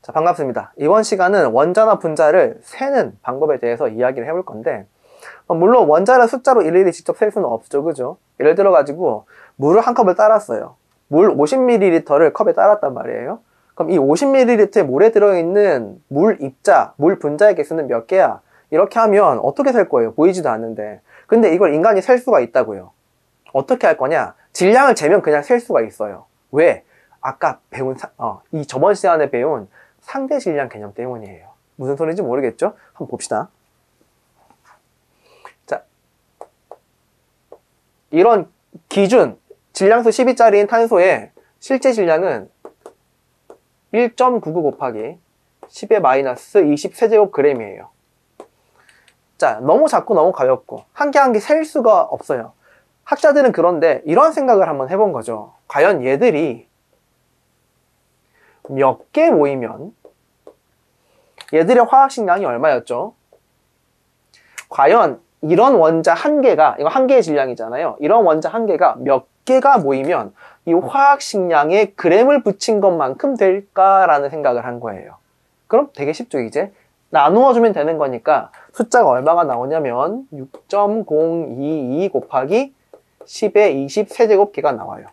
자, 반갑습니다. 이번 시간은 원자나 분자를 세는 방법에 대해서 이야기를 해볼 건데, 물론 원자를 숫자로 일일이 직접 셀 수는 없죠, 그죠? 예를 들어 가지고 물을 한 컵을 따랐어요. 물 50ml를 컵에 따랐단 말이에요. 그럼 이 50ml의 물에 들어있는 물 입자, 물 분자의 개수는 몇 개야? 이렇게 하면 어떻게 셀 거예요? 보이지도 않는데. 근데 이걸 인간이 셀 수가 있다고요. 어떻게 할 거냐? 질량을 재면 그냥 셀 수가 있어요. 왜? 아까 배운 저번 시간에 배운 상대 질량 개념 때문이에요. 무슨 소리인지 모르겠죠? 한번 봅시다. 자, 이런 기준 질량수 12짜리인 탄소의 실제 질량은 1.99 곱하기 10의 마이너스 20 세제곱g이에요. 자, 너무 작고 너무 가볍고 한 개 한 개 셀 수가 없어요. 학자들은 그런데 이런 생각을 한번 해본 거죠. 과연 얘들이 몇 개 모이면 얘들의 화학식량이 얼마였죠? 과연 이런 원자 한 개가, 이거 한 개의 질량이잖아요. 이런 원자 한 개가 몇 개가 모이면 이 화학식량에 g을 붙인 것만큼 될까라는 생각을 한 거예요. 그럼 되게 쉽죠, 이제? 나누어주면 되는 거니까 숫자가 얼마가 나오냐면 6.022 곱하기 10의 20 세제곱개가 나와요.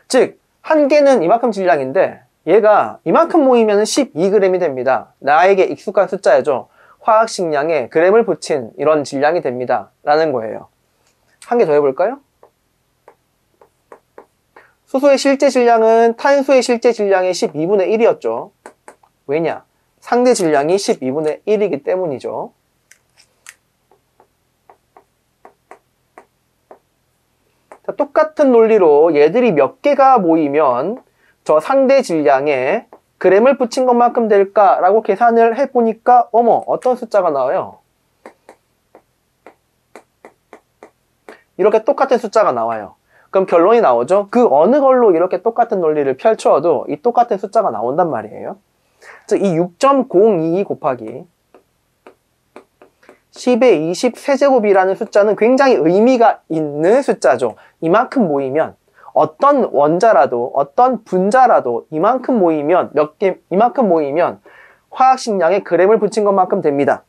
즉, 한 개는 이만큼 질량인데 얘가 이만큼 모이면 12g이 됩니다. 나에게 익숙한 숫자죠. 화학식량에 g을 붙인 이런 질량이 됩니다. 라는 거예요. 한 개 더 해볼까요? 수소의 실제 질량은 탄소의 실제 질량의 12분의 1이었죠. 왜냐? 상대 질량이 12분의 1이기 때문이죠. 자, 똑같은 논리로 얘들이 몇 개가 모이면 저 상대 질량에 g을 붙인 것만큼 될까라고 계산을 해보니까 어머, 어떤 숫자가 나와요? 이렇게 똑같은 숫자가 나와요. 그럼 결론이 나오죠? 그 어느 걸로 이렇게 똑같은 논리를 펼쳐도 이 똑같은 숫자가 나온단 말이에요. 즉, 이 6.022 곱하기 10의 20 세제곱이라는 숫자는 굉장히 의미가 있는 숫자죠. 이만큼 모이면 어떤 원자라도 어떤 분자라도 이만큼 모이면 이만큼 모이면 화학식량에 g을 붙인 것만큼 됩니다.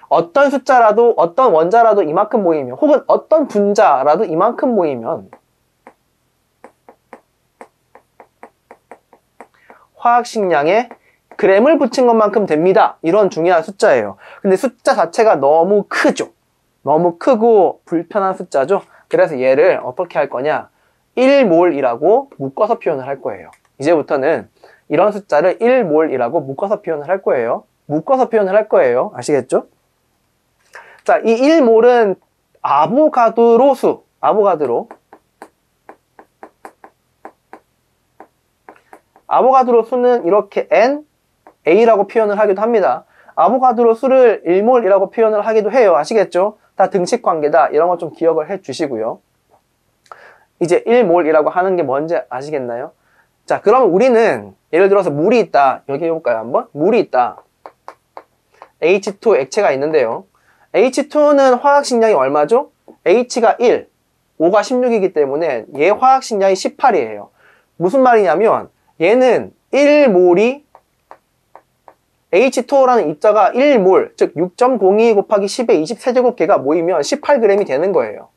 어떤 숫자라도 어떤 원자라도 이만큼 모이면 혹은 어떤 분자라도 이만큼 모이면 화학식량에 g을 붙인 것만큼 됩니다. 이런 중요한 숫자예요. 근데 숫자 자체가 너무 크죠. 너무 크고 불편한 숫자죠. 그래서 얘를 어떻게 할 거냐? 1몰이라고 묶어서 표현을 할 거예요. 이제부터는 이런 숫자를 1몰이라고 묶어서 표현을 할 거예요. 묶어서 표현을 할 거예요. 아시겠죠? 자, 이 1몰은 아보가드로 수, 아보가드로 수는 이렇게 NA라고 표현을 하기도 합니다. 아보가드로 수를 1몰이라고 표현을 하기도 해요. 아시겠죠? 다 등식 관계다. 이런 거 좀 기억을 해 주시고요. 이제 1몰이라고 하는 게 뭔지 아시겠나요? 자, 그러면 우리는 예를 들어서 물이 있다. 여기 해볼까요, 한번? 물이 있다. H2 액체가 있는데요. H2는 화학식량이 얼마죠? H가 1, O가 16이기 때문에 얘 화학식량이 18이에요. 무슨 말이냐면 얘는 1몰이 H2O라는 입자가 1몰, 즉 6.02 곱하기 10의 20 세제곱개가 모이면 18g이 되는 거예요.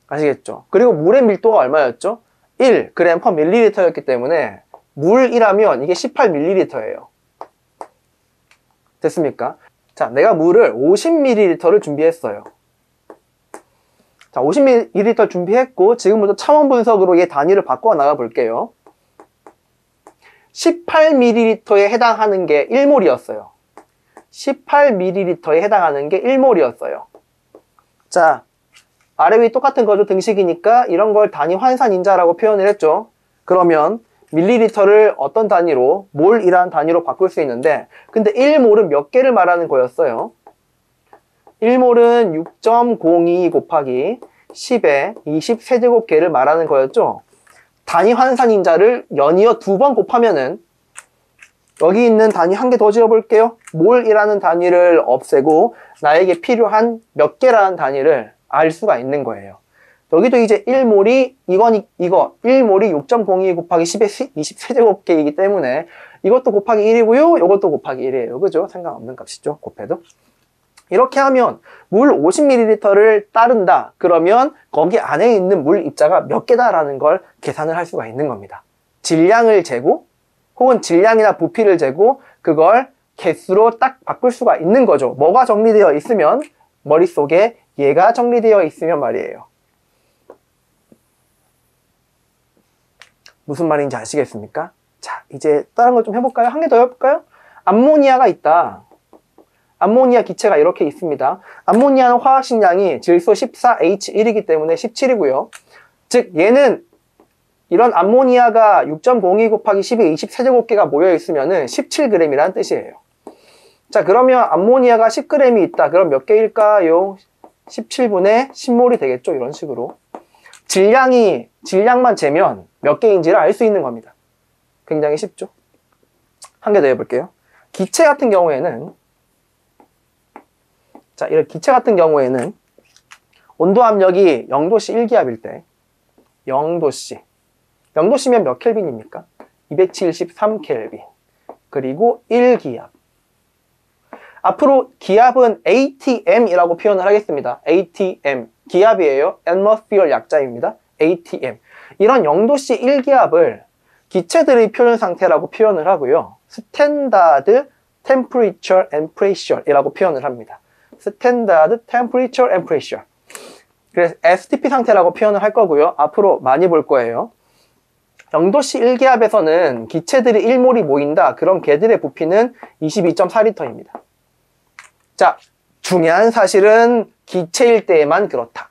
아시겠죠? 그리고 물의 밀도가 얼마였죠? 1g per ml였기 때문에 물이라면 이게 18ml예요. 됐습니까? 자, 내가 물을 50ml를 준비했어요. 자, 50ml 준비했고 지금부터 차원 분석으로 얘 단위를 바꿔 나가 볼게요. 18ml에 해당하는 게 1몰이었어요. 18ml에 해당하는 게 1몰이었어요. 자, 아래 위 똑같은 거죠. 등식이니까 이런 걸 단위 환산인자라고 표현을 했죠. 그러면 밀리리터를 어떤 단위로? 몰이라는 단위로 바꿀 수 있는데 근데 1몰은 몇 개를 말하는 거였어요? 1몰은 6.02 곱하기 10의 20 세제곱개를 말하는 거였죠. 단위 환산인자를 연이어 2번 곱하면은 여기 있는 단위 한 개 더 지어볼게요. 몰이라는 단위를 없애고 나에게 필요한 몇 개라는 단위를 알 수가 있는 거예요. 여기도 이제 1몰이 이거 1몰이 6.02 곱하기 10의 20세제곱계이기 때문에 이것도 곱하기 1이고요. 이것도 곱하기 1이에요. 그죠? 상관없는 값이죠. 곱해도. 이렇게 하면 물 50ml를 따른다. 그러면 거기 안에 있는 물 입자가 몇 개다라는 걸 계산을 할 수가 있는 겁니다. 질량을 재고 혹은 질량이나 부피를 재고 그걸 개수로 딱 바꿀 수가 있는 거죠. 뭐가 정리되어 있으면 머릿속에 얘가 정리되어 있으면 말이에요. 무슨 말인지 아시겠습니까? 자, 이제 다른 걸 좀 해볼까요? 한 개 더 해볼까요? 암모니아가 있다. 암모니아 기체가 이렇게 있습니다. 암모니아는 화학식량이 질소 14H1이기 때문에 17이고요. 즉 얘는 이런 암모니아가 6.02 곱하기 10의 20세제곱계가 모여있으면 17g이라는 뜻이에요. 자, 그러면 암모니아가 10g이 있다. 그럼 몇 개일까요? 17분의 10몰이 되겠죠. 이런 식으로. 질량만 재면 몇 개인지를 알 수 있는 겁니다. 굉장히 쉽죠. 한 개 더 해볼게요. 기체 같은 경우에는 자, 이런 기체 같은 경우에는 온도 압력이 0도씨 1기압일 때 0도씨 0도씨면 몇 켈빈입니까? 273켈빈 그리고 1기압. 앞으로 기압은 ATM이라고 표현을 하겠습니다. ATM 기압이에요. atmosphere 약자입니다. ATM. 이런 0도씨 1기압을 기체들의 표현 상태라고 표현을 하고요. Standard Temperature and Pressure 이라고 표현을 합니다. Standard Temperature and Pressure. 그래서 STP 상태라고 표현을 할 거고요. 앞으로 많이 볼 거예요. 0도씨 1기압에서는 기체들이 1몰이 모인다. 그럼 걔들의 부피는 22.4L입니다. 자, 중요한 사실은 기체일 때에만 그렇다.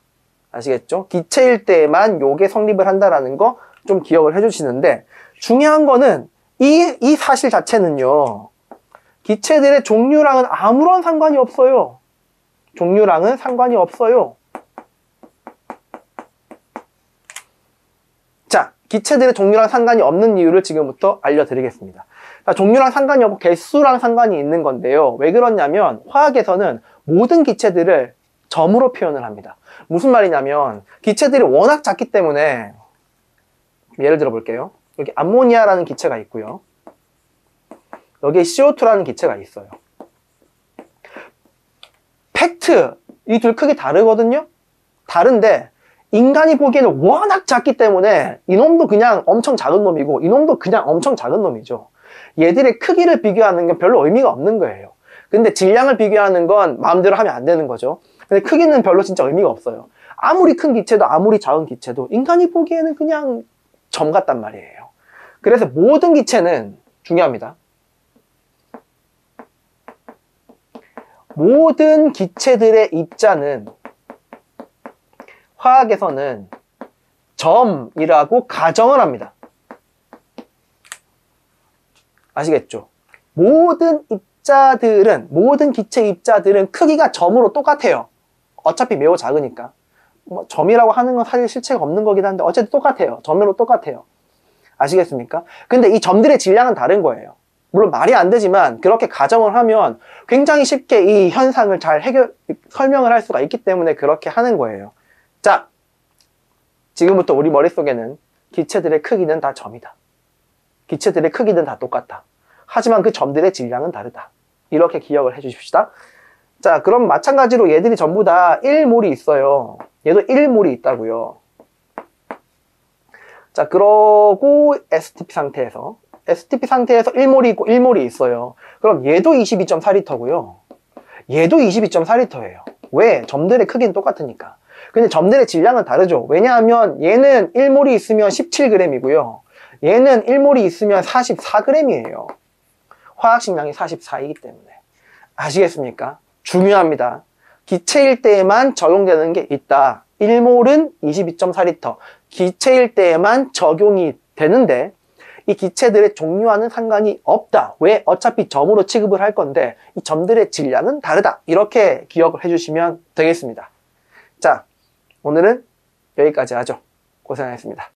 아시겠죠? 기체일 때에만 요게 성립을 한다라는 거 좀 기억을 해주시는데, 중요한 거는 이 사실 자체는요, 기체들의 종류랑은 아무런 상관이 없어요. 종류랑은 상관이 없어요. 자, 기체들의 종류랑 상관이 없는 이유를 지금부터 알려드리겠습니다. 자, 종류랑 상관이 없고 개수랑 상관이 있는 건데요. 왜 그러냐면 화학에서는 모든 기체들을 점으로 표현을 합니다. 무슨 말이냐면 기체들이 워낙 작기 때문에 예를 들어 볼게요. 여기 암모니아라는 기체가 있고요. 여기에 CO2라는 기체가 있어요. 팩트! 이 둘 크기 다르거든요? 다른데 인간이 보기에는 워낙 작기 때문에 이놈도 그냥 엄청 작은 놈이고 이놈도 그냥 엄청 작은 놈이죠. 얘들의 크기를 비교하는 건 별로 의미가 없는 거예요. 근데 질량을 비교하는 건 마음대로 하면 안 되는 거죠. 근데 크기는 별로 진짜 의미가 없어요. 아무리 큰 기체도 아무리 작은 기체도 인간이 보기에는 그냥 점 같단 말이에요. 그래서 모든 기체는 중요합니다. 모든 기체들의 입자는 화학에서는 점이라고 가정을 합니다. 아시겠죠? 모든 기체 입자들은 크기가 점으로 똑같아요. 어차피 매우 작으니까. 뭐 점이라고 하는 건 사실 실체가 없는 거긴 한데 어쨌든 똑같아요. 점으로 똑같아요. 아시겠습니까? 근데 이 점들의 질량은 다른 거예요. 물론 말이 안 되지만 그렇게 가정을 하면 굉장히 쉽게 이 현상을 잘 설명을 할 수가 있기 때문에 그렇게 하는 거예요. 자, 지금부터 우리 머릿속에는 기체들의 크기는 다 점이다. 기체들의 크기는 다 똑같다. 하지만 그 점들의 질량은 다르다. 이렇게 기억을 해 주십시다. 자, 그럼 마찬가지로 얘들이 전부 다 1몰이 있어요. 얘도 1몰이 있다고요. 자, 그러고 STP 상태에서 1몰이 있고 1몰이 있어요. 그럼 얘도 22.4L고요. 얘도 22.4L예요. 왜? 점들의 크기는 똑같으니까. 근데 점들의 질량은 다르죠. 왜냐하면 얘는 1몰이 있으면 17g이고요. 얘는 1몰이 있으면 44g이에요. 화학식량이 44이기 때문에. 아시겠습니까? 중요합니다. 기체일 때에만 적용되는 게 있다. 1몰은 22.4L. 기체일 때에만 적용이 되는데 이 기체들의 종류와는 상관이 없다. 왜? 어차피 점으로 취급을 할 건데 이 점들의 질량은 다르다. 이렇게 기억을 해주시면 되겠습니다. 자, 오늘은 여기까지 하죠. 고생하셨습니다.